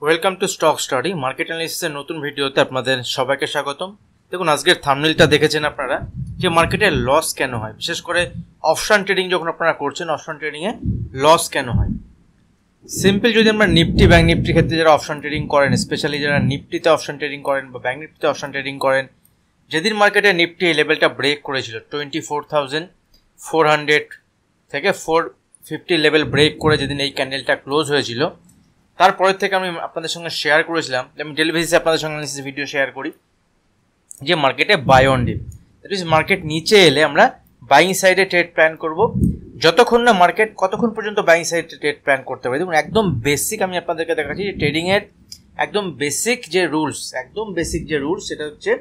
Welcome to stock study market অ্যানালিসিসের নতুন ভিডিওতে আপনাদের সবাইকে স্বাগতম। দেখুন, আজকের থাম্বনেইলটা দেখেছেন আপনারা যে মার্কেটে লস কেন হয়, বিশেষ করে অপশন ট্রেডিং যখন আপনারা করছেন, অপশন ট্রেডিংয়ে লস কেন হয়। সিম্পল যদি আমরা নিফটি ব্যাঙ্ক নিফটির ক্ষেত্রে যারা অপশন ট্রেডিং করেন, স্পেশালি যারা নিফটিতে অপশন ট্রেডিং করেন বা ব্যাঙ্ক নিফটিতে অপশন ট্রেডিং করেন, যেদিন মার্কেটে নিফটি এই লেভেলটা ব্রেক করেছিল 24,400 থেকে 450 লেভেল ব্রেক করে যেদিন এই ক্যান্ডেলটা ক্লোজ হয়েছিল, তারপরের থেকে আমি আপনাদের সঙ্গে শেয়ার করেছিলাম, আমি ডেলি বেসিসে আপনাদের সঙ্গে ভিডিও শেয়ার করি যে মার্কেটে buy on dip, that is market নিচে এলে আমরা বাইং সাইডে ট্রেড প্ল্যান করব। যতক্ষণ না মার্কেট কতক্ষণ পর্যন্ত বাইং সাইডে ট্রেড প্ল্যান করতে পারি। দেখুন, একদম বেসিক আমি আপনাদেরকে দেখাচ্ছি যে ট্রেডিংয়ের একদম বেসিক যে রুলস, সেটা হচ্ছে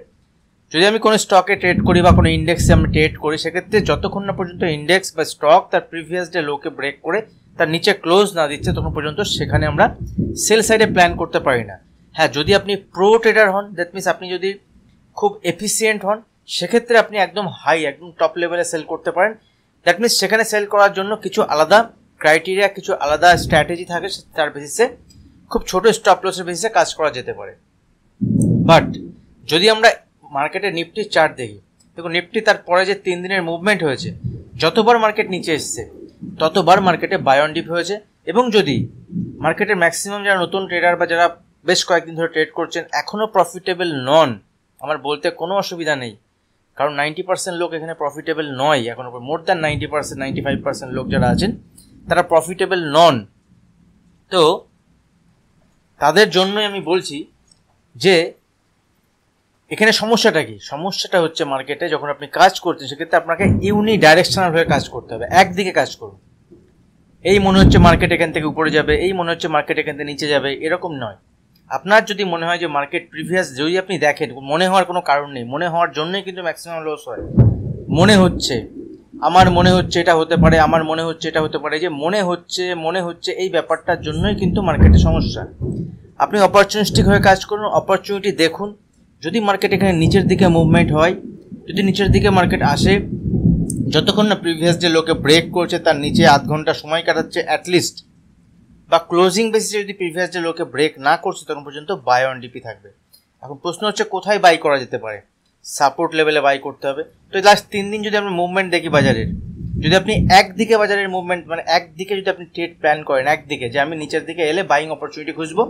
যদি আমি কোনো স্টকে ট্রেড করি বা কোনো ইন্ডেক্সে আমি ট্রেড করি, সেক্ষেত্রে যতক্ষণ না পর্যন্ত ইন্ডেক্স বা স্টক তার প্রিভিয়াস ডে লোকে ব্রেক করে তার নিচে ক্লোজ না দিচ্ছে, তখন পর্যন্ত সেখানে আমরা সেল সাইডে প্ল্যান করতে পারি না। হ্যাঁ, যদি আপনি প্রো ট্রেডার হন, দ্যাট মিনস আপনি যদি খুব এফিসিয়েন্ট হন, সেক্ষেত্রে আপনি একদম একদম টপ লেভেলে সেল করতে পারেন। দ্যাট মিনস সেখানে সেল করার জন্য কিছু আলাদা ক্রাইটেরিয়া, কিছু আলাদা স্ট্র্যাটেজি থাকে, তার বেসিসে খুব ছোট স্টপ লসের বেসিসে কাজ করা যেতে পারে। বাট যদি আমরা মার্কেটে নিফটির চার্ট দেখি, দেখুন নিফটি তার পরে যে 3 দিনের মুভমেন্ট হয়েছে, যতবার মার্কেট নিচে এসছে ততবার মার্কেটে বাই অন ডিপ হয়েছে। এবং যদি মার্কেটের ম্যাক্সিমাম যারা নতুন ট্রেডার বা যারা বেশ কয়েকদিন ধরে ট্রেড করছেন এখনও প্রফিটেবল নন, আমার বলতে কোনো অসুবিধা নেই, কারণ 90% লোক এখানে প্রফিটেবল নয় এখনো, মোর দ্যান 90%, 95% লোক যারা আছেন তারা প্রফিটেবল নন। তো তাদের জন্যই আমি বলছি যে এখানে সমস্যাটা কি? সমস্যাটা হচ্ছে মার্কেটে যখন আপনি কাজ করছেন, সেক্ষেত্রে আপনাকে ইউনিডাইরেকশনাল হয়ে কাজ করতে হবে, একদিকে কাজ করুন। এই মনে হচ্ছে মার্কেট এখান থেকে উপরে যাবে, এই মনে হচ্ছে মার্কেট এখান থেকে নিচে যাবে, এরকম নয়। আপনার যদি মনে হয় যে মার্কেট প্রিভিয়াস, যদি আপনি দেখেন, মনে হওয়ার কোনো কারণ নেই, মনে হওয়ার জন্যই কিন্তু ম্যাক্সিমাম লস হয়। আমার মনে হচ্ছে এটা হতে পারে, আমার মনে হচ্ছে এটা হতে পারে, যে মনে হচ্ছে এই ব্যাপারটার জন্যই কিন্তু মার্কেটে সমস্যা। আপনি অপরচুনিস্টিক হয়ে কাজ করুন, অপরচুনিটি দেখুন। যদি মার্কেট এখানে নিচের দিকে মুভমেন্ট হয়, যদি নিচের দিকে মার্কেট আসে, যতক্ষণ না প্রিভিয়াস যে লোকে ব্রেক করছে তার নিচে আধ ঘন্টা সময় কাটাচ্ছে অ্যাটলিস্ট, বা ক্লোজিং বেসিসে যদি প্রিভিয়াস যে লোকে ব্রেক না করছে, তখন পর্যন্ত বাই অন ডিপি থাকবে। এখন প্রশ্ন হচ্ছে কোথায় বাই করা যেতে পারে? সাপোর্ট লেভেলে বাই করতে হবে। তো লাস্ট 3 দিন যদি আমরা মুভমেন্ট দেখি বাজারের, যদি আপনি একদিকে বাজারের মুভমেন্ট, মানে একদিকে যদি আপনি ট্রেড প্ল্যান করেন, একদিকে যে আমি নিচের দিকে এলে বাইং অপরচুনিটি খুঁজবো,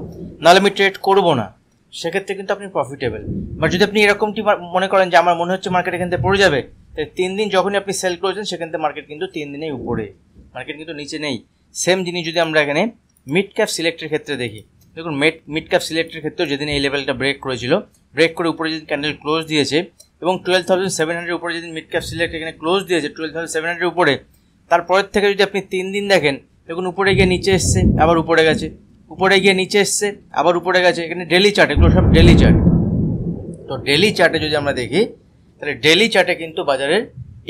নাহলে আমি ট্রেড করবো না, সেক্ষেত্রে কিন্তু আপনি প্রফিটেবল। বাট যদি আপনি এরকমটি মনে করেন যে আমার মনে হচ্ছে মার্কেট এখান থেকে পড়ে যাবে, তাই 3 দিন যখনই আপনি সেল করেছেন, সেখান থেকে মার্কেট কিন্তু 3 দিনেই উপরে, মার্কেট কিন্তু নিচে নেই। সেম জিনিস যদি আমরা এখানে মিড ক্যাপ সিলেক্টের ক্ষেত্রে দেখি, দেখুন মিড ক্যাপ সিলেক্টের ক্ষেত্রেও যেদিন এই লেভেলটা ব্রেক করেছিল, ব্রেক করে উপরে যেদিন ক্যান্ডেল ক্লোজ দিয়েছে, এবং 12,700 উপরে যেদিন মিড ক্যাপ সিলেক্ট এখানে ক্লোজ দিয়েছে 12,700 উপরে, তারপরের থেকে যদি আপনি 3 দিন দেখেন, দেখুন উপরে গিয়ে নিচে এসছে, আবার উপরে গেছে, উপরে গিয়ে নিচে এসছে, আবার উপরে গেছে। এখানে ডেলি চার্ট, এগুলো সব ডেলি চার্ট। তো ডেলি চার্টে যদি আমরা দেখি, তাহলে ডেলি চার্টে কিন্তু বাজারের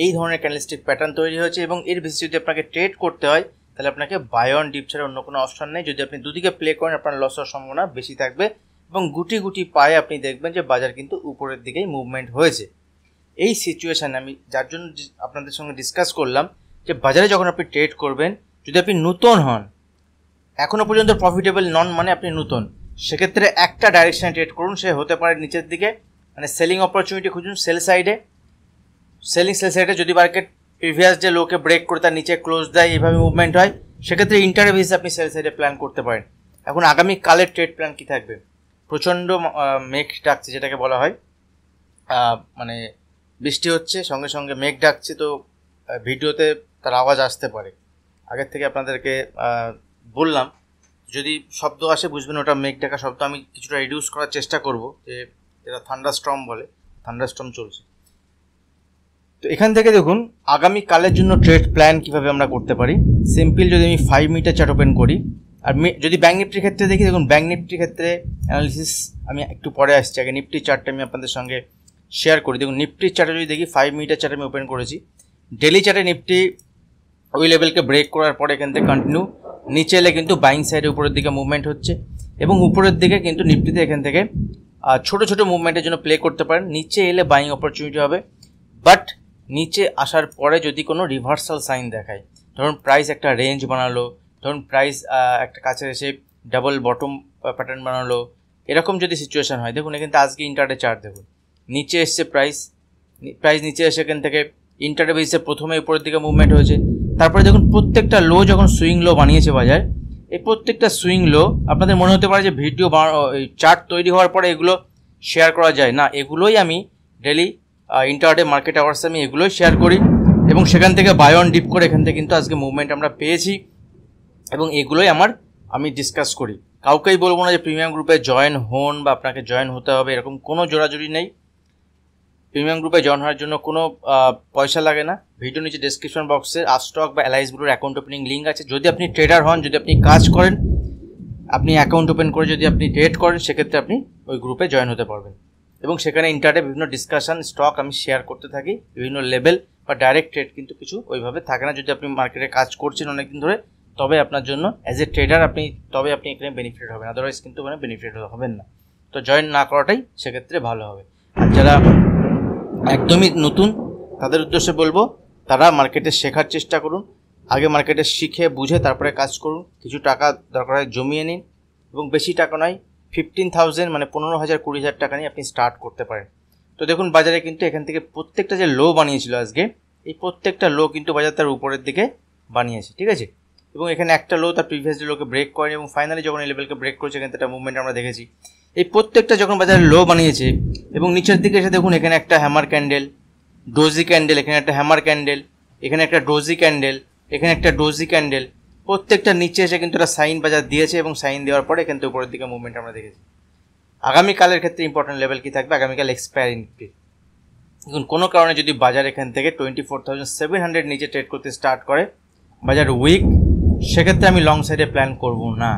এই ধরনের ক্যান্ডেলস্টিক প্যাটার্ন তৈরি হয়েছে, এবং এর বেসিসে যদি আপনাকে ট্রেড করতে হয়, তাহলে আপনাকে বাই অন ডিপ ছাড়া অন্য কোনো অপশন নেই। যদি আপনি দুদিকে প্লে করেন, আপনার লস হওয়ার সম্ভাবনা বেশি থাকবে, এবং গুটি গুটি পায়ে আপনি দেখবেন যে বাজার কিন্তু উপরের দিকেই মুভমেন্ট হয়েছে। এই সিচুয়েশানে আমি যার জন্য আপনাদের সঙ্গে ডিসকাস করলাম যে বাজারে যখন আপনি ট্রেড করবেন, যদি আপনি নতুন হন, এখনও পর্যন্ত প্রফিটেবল নন, মানে আপনি নতুন, সেক্ষেত্রে একটা ডাইরেকশানে ট্রেড করুন। সে হতে পারে নিচের দিকে, মানে সেলিং অপরচুনিটি খুঁজুন সেল সাইডে, সেল সাইডে যদি মার্কেট প্রিভিয়াস যে লোকে ব্রেক করে তার নিচে ক্লোজ দেয়, এইভাবে মুভমেন্ট হয়, সেক্ষেত্রে ইন্টার বেসিসে আপনি সেল সাইডে প্ল্যান করতে পারেন। এখন আগামী কালের ট্রেড প্ল্যান কী থাকবে? প্রচণ্ড মেঘ ডাকছে, যেটাকে বলা হয় মানে বৃষ্টি হচ্ছে, সঙ্গে সঙ্গে মেঘ ডাকছে, তো ভিডিওতে তার আওয়াজ আসতে পারে। আগের থেকে আপনাদেরকে বললাম, যদি শব্দ আসে বুঝবেন ওটা মেঘ ডাকা শব্দ। আমি কিছুটা রিডিউস করার চেষ্টা করব, যে যেটা থান্ডারস্টর্ম বলে, থান্ডারস্টর্ম চলছে। তো এখান থেকে দেখুন আগামী কালের জন্য ট্রেড প্ল্যান কীভাবে আমরা করতে পারি। সিম্পল যদি আমি 5 মিনিটের চার্ট ওপেন করি, আর যদি ব্যাঙ্ক নিফটির ক্ষেত্রে দেখি, দেখুন ব্যাঙ্ক নিফটির ক্ষেত্রে অ্যানালিসিস আমি একটু পরে আসছি, আগে নিফটির চার্টটা আমি আপনাদের সঙ্গে শেয়ার করি। দেখুন নিফটির চার্টে যদি দেখি, 5 মিনিটের চার্টে আমি ওপেন করেছি। ডেলি চার্টে নিফটি ওই লেভেলকে ব্রেক করার পরে এখান থেকে কন্টিনিউ নিচে এলে কিন্তু বাইং সাইডে উপরের দিকে মুভমেন্ট হচ্ছে, এবং উপরের দিকে কিন্তু নিফটিতে এখান থেকে ছোট ছোট মুভমেন্টের জন্য প্লে করতে পারেন। নিচে এলে বাইং অপরচুনিটি হবে, বাট নিচে আসার পরে যদি কোনো রিভার্সাল সাইন দেখায়, ধরুন প্রাইস একটা রেঞ্জ বানালো, ধরুন প্রাইস একটা কাছে এসে ডাবল বটম প্যাটার্ন বানালো, এরকম যদি সিচুয়েশান হয়, দেখুন এখানে আজকে ইন্টারডে চার্ট দেখুন, নিচে এসছে প্রাইস নিচে এসে এখান থেকে ইন্টারডে বেসিসে প্রথমে উপরের দিকে মুভমেন্ট হয়েছে। তারপরে দেখুন প্রত্যেকটা লো যখন সুইং লো বানিয়েছে বাজার, এই প্রত্যেকটা সুইং লো আপনাদের মনে হতে পারে যে ভিডিও চার্ট তৈরি হওয়ার পরে এগুলো শেয়ার করা যায় না, এগুলোই আমি ডেলি ইন্টারডে মার্কেট আওয়ার্সে আমি এগুলোই শেয়ার করি এবং সেখান থেকে বাই অন ডিপ করে এখান থেকে কিন্তু আজকে মুভমেন্ট আমরা পেয়েছি এবং এগুলোই আমি ডিসকাস করি। কাউকেই বলবো না যে প্রিমিয়াম গ্রুপে জয়েন হন বা আপনাকে জয়েন হতে হবে, এরকম কোনো জোরাজুরি নেই। প্রিমিয়াম গ্রুপে জয়েন হওয়ার জন্য কোনো পয়সা লাগে না। ভিডিও নিচে ডেসক্রিপশন বক্সে আস্টক বা এলআইএস গ্রুপের অ্যাকাউন্ট ওপেনিং লিঙ্ক আছে। যদি আপনি ট্রেডার হন, যদি আপনি কাজ করেন, আপনি অ্যাকাউন্ট ওপেন করে যদি আপনি ট্রেড করেন, সেক্ষেত্রে আপনি ওই গ্রুপে জয়েন হতে পারবেন এবং সেখানে ইন্টারডে বিভিন্ন ডিসকাশন স্টক আমি শেয়ার করতে থাকি, বিভিন্ন লেভেল বা ডাইরেক্ট ট্রেড কিন্তু কিছু ওইভাবে থাকে না। যদি আপনি মার্কেটে কাজ করছেন অনেকদিন ধরে, তবে আপনার জন্য অ্যাজ এ ট্রেডার আপনি এখানে বেনিফিট হবেন, আদারওয়াইজ কিন্তু মানে বেনিফিট হবেন না। তো জয়েন না করাটাই সেক্ষেত্রে ভালো হবে। আর যারা একদমই নতুন তাদের উদ্দেশ্যে বলবো, তারা মার্কেটে শেখার চেষ্টা করুন, আগে মার্কেটে শিখে বুঝে তারপরে কাজ করুন। কিছু টাকা দরকার হয় জমিয়ে নিন এবং বেশি টাকা নয়, 15,000 মানে 15,000 20,000 টাকা নিয়ে আপনি স্টার্ট করতে পারেন। তো দেখুন বাজারে কিন্তু এখান থেকে প্রত্যেকটা যে লো বানিয়েছিল আজকে, এই প্রত্যেকটা লো কিন্তু বাজার তার উপরের দিকে বানিয়েছে, ঠিক আছে। এবং এখানে একটা লো তার প্রিভিয়াস ডে লোকে ব্রেক করেনি এবং ফাইনালি যখন এই লেভেলকে ব্রেক করেছে এখান থেকে একটা মুভমেন্ট আমরা দেখেছি। এই প্রত্যেকটা যখন বাজারে লো বানিয়েছে এবং নিচের দিকে এসে দেখুন এখানে একটা হ্যামার ক্যান্ডেল, ডোজি ক্যান্ডেল, এখানে একটা হ্যামার ক্যান্ডেল, এখানে একটা ডোজি ক্যান্ডেল, এখানে একটা ডোজি ক্যান্ডেল, প্রত্যেকটা নিচে এসে কিন্তু একটা সাইন বাজার দিয়েছে এবং সাইন দেওয়ার পরে এখান থেকে উপরের দিকে মুভমেন্ট আমরা দেখেছি। আগামীকালের ক্ষেত্রে ইম্পর্টেন্ট লেভেল কি থাকবে, আগামীকাল এক্সপায়ারি নিফটি। দেখুন কোনো কারণে যদি বাজার এখান থেকে 24,700 নিচে ট্রেড করতে স্টার্ট করে, বাজার উইক, সেক্ষেত্রে আমি লং সাইডে প্ল্যান করব না।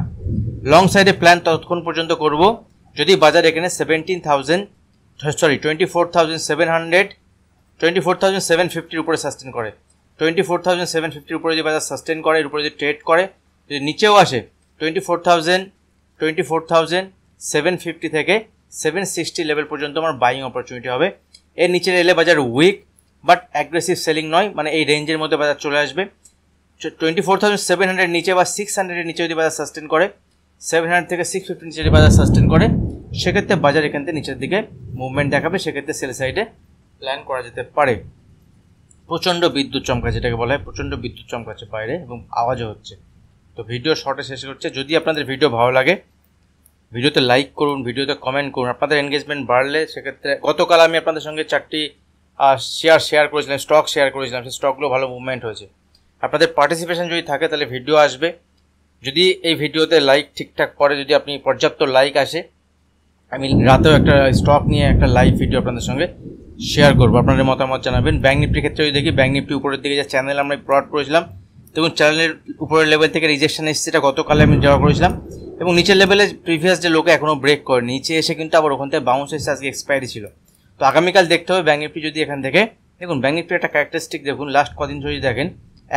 লং সাইডে প্ল্যান ততক্ষণ পর্যন্ত করব যদি বাজার এখানে 24,750 উপরে সাস্টেন করে, 24,750 উপরে যদি বাজার সাস্টেন করে, এর উপরে যদি ট্রেড করে, যদি নিচেও আসে 24,750 থেকে 760 লেভেল পর্যন্ত আমার বাইং অপরচুনিটি হবে। এর নিচে এলে বাজার উইক বাট অ্যাগ্রেসিভ সেলিং নয়, মানে এই রেঞ্জের মধ্যে বাজার চলে আসবে। 24,700 নিচে বা 600 এর নিচে যদি বাজার সাস্টেন করে, 700 থেকে 650 নিচে যদি বাজার সাস্টেন করে, সেক্ষেত্রে বাজার এখান থেকে নিচের দিকে মুভমেন্ট দেখাবে, সেক্ষেত্রে সেল সাইডে প্ল্যান করা যেতে পারে। প্রচণ্ড বিদ্যুৎ চমকা, যেটাকে বলা হয় প্রচণ্ড বিদ্যুৎ চমকাচ্ছে বাইরে এবং আওয়াজও হচ্ছে। তো ভিডিও শর্টে শেষ করছে। যদি আপনাদের ভিডিও ভালো লাগে, ভিডিওতে লাইক করুন, ভিডিওতে কমেন্ট করুন, আপনাদের এনগেজমেন্ট বাড়লে সেক্ষেত্রে গতকাল আমি আপনাদের সঙ্গে 4টি শেয়ার করেছিলাম, স্টক শেয়ার করেছিলাম, সেই স্টকগুলো ভালো মুভমেন্ট হয়েছে। আপনাদের পার্টিসিপেশন যদি থাকে তাহলে ভিডিও আসবে। যদি এই ভিডিওতে লাইক ঠিকঠাক পরে, যদি আপনি পর্যাপ্ত লাইক আসে, আমি রাতেও একটা স্টক নিয়ে একটা লাইভ ভিডিও আপনাদের সঙ্গে শেয়ার করবো, আপনাদের মতামত জানাবেন। ব্যাঙ্ক নিফটির ক্ষেত্রে যদি দেখি, ব্যাঙ্ক নিফটি উপরের দিকে যে চ্যানেল আমরা প্লট করেছিলাম, দেখুন চ্যানেলের উপরের লেভেল থেকে রিজেকশন এসেছে, এটা গতকালে আমি যাওয়া করেছিলাম এবং নিচের লেভেলে প্রিভিয়াস যে লোকে এখনও ব্রেক করে নিচে এসে কিন্তু আবার ওখান থেকে বাউন্স এসে আজকে এক্সপায়ারি ছিল। তো আগামীকাল দেখতে হবে ব্যাঙ্ক নিফটি যদি এখান থেকে, দেখুন ব্যাঙ্ক নিফটির একটা ক্যারেক্টারিস্টিক দেখুন, লাস্ট কদিন যদি দেখেন,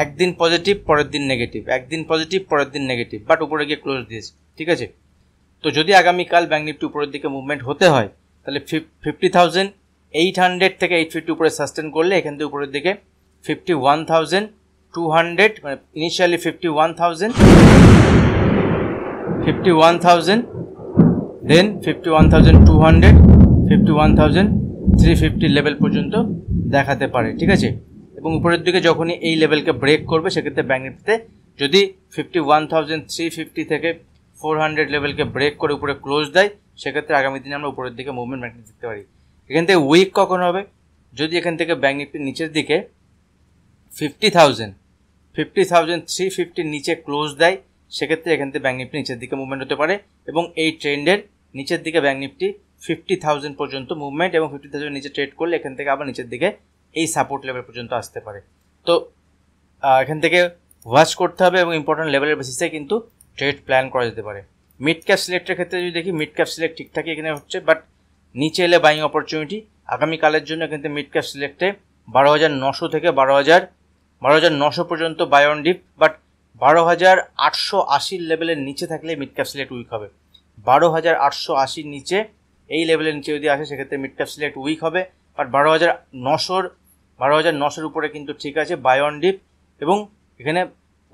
একদিন পজিটিভ পরের দিন নেগেটিভ, একদিন পজিটিভ পরের দিন নেগেটিভ, বাট উপরে গিয়ে ক্লোজ দিয়েছে, ঠিক আছে। তো যদি আগামীকাল ব্যাঙ্ক নিফটি উপরের দিকে মুভমেন্ট হতে হয়, তাহলে 50,800 থেকে 850 উপরে সাস্টেন করলে এখান থেকে উপরের দিকে 51,200, মানে ইনিশিয়ালি 51,000, দেন 51,200, 51,350 লেভেল পর্যন্ত দেখাতে পারে, ঠিক আছে। এবং উপরের দিকে যখনই এই লেভেলকে ব্রেক করবে, সেক্ষেত্রে ব্যাঙ্ক নিফটিতে যদি 51,350 থেকে 400 লেভেলকে ব্রেক করে উপরে ক্লোজ দেয়, সেক্ষেত্রে আগামী দিনে আমরা উপরের দিকে মুভমেন্ট ব্যাঙ্ক নিফটি দেখতে পারি। এখান থেকে উইক কখন হবে, যদি এখান থেকে ব্যাঙ্ক নিফটির নিচের দিকে 50,350 নিচে ক্লোজ দেয়, সেক্ষেত্রে এখান থেকে ব্যাঙ্ক নিফটি নিচের দিকে মুভমেন্ট হতে পারে এবং এই ট্রেন্ডের নিচের দিকে ব্যাঙ্ক নিফটি 50,000 পর্যন্ত মুভমেন্ট এবং 50,000 নিচে ট্রেড করলে এখান থেকে আবার নিচের দিকে এই সাপোর্ট লেভেল পর্যন্ত আসতে পারে। তো এখান থেকে ওয়াচ করতে হবে এবং ইম্পর্টেন্ট লেভেলের বেসিসে কিন্তু ট্রেড প্ল্যান করা যেতে পারে। মিড ক্যাপ সিলেক্টের ক্ষেত্রে যদি দেখি, মিড ক্যাপ সিলেক্ট ঠিকঠাকই এখানে হচ্ছে, বাট নিচে এলে বাইং অপরচুনিটি আগামীকালের জন্য এখান থেকে মিড ক্যাপ সিলেক্টে 12,900 থেকে 12,900 পর্যন্ত বাই অন ডিপ, বাট 12,880 লেভেলের নিচে থাকলে মিড ক্যাপ সিলেক্ট উইক হবে। 12,880 নিচে, এই লেভেলের নিচে যদি আসে, সেক্ষেত্রে মিড ক্যাপ সিলেক্ট উইক হবে, বাট 12,900 উপরে কিন্তু ঠিক আছে বাই অন ডিপ। এবং এখানে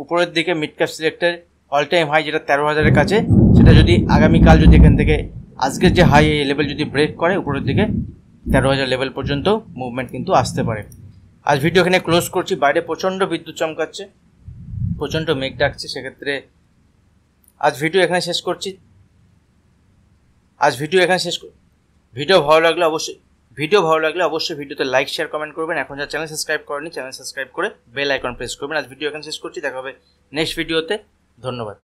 উপরের দিকে মিড ক্যাপ সিলেক্টের অল টাইম হাই যেটা 13,000-এর কাছে, সেটা যদি আগামীকাল যদি এখান থেকে আজকের যে হাই লেভেল যদি ব্রেক করে উপরের দিকে 13,000 লেভেল পর্যন্ত মুভমেন্ট কিন্তু আসতে পারে। আজ ভিডিও এখানে ক্লোজ করছি। বাইরে প্রচণ্ড বিদ্যুৎ চমকাচ্ছে, প্রচণ্ড মেঘ ডাকছে, সেক্ষেত্রে আজ ভিডিও এখানে শেষ করছি। ভিডিও ভালো লাগলে অবশ্যই ভিডিওতে লাইক শেয়ার কমেন্ট করবেন। এখন যারা চ্যানেল সাবস্ক্রাইব করেনি চ্যানেল সাবস্ক্রাইব করে বেল আইকন প্রেস করবেন। আজ ভিডিও এখানে শেষ করছি, দেখা হবে নেক্সট ভিডিওতে। ধন্যবাদ।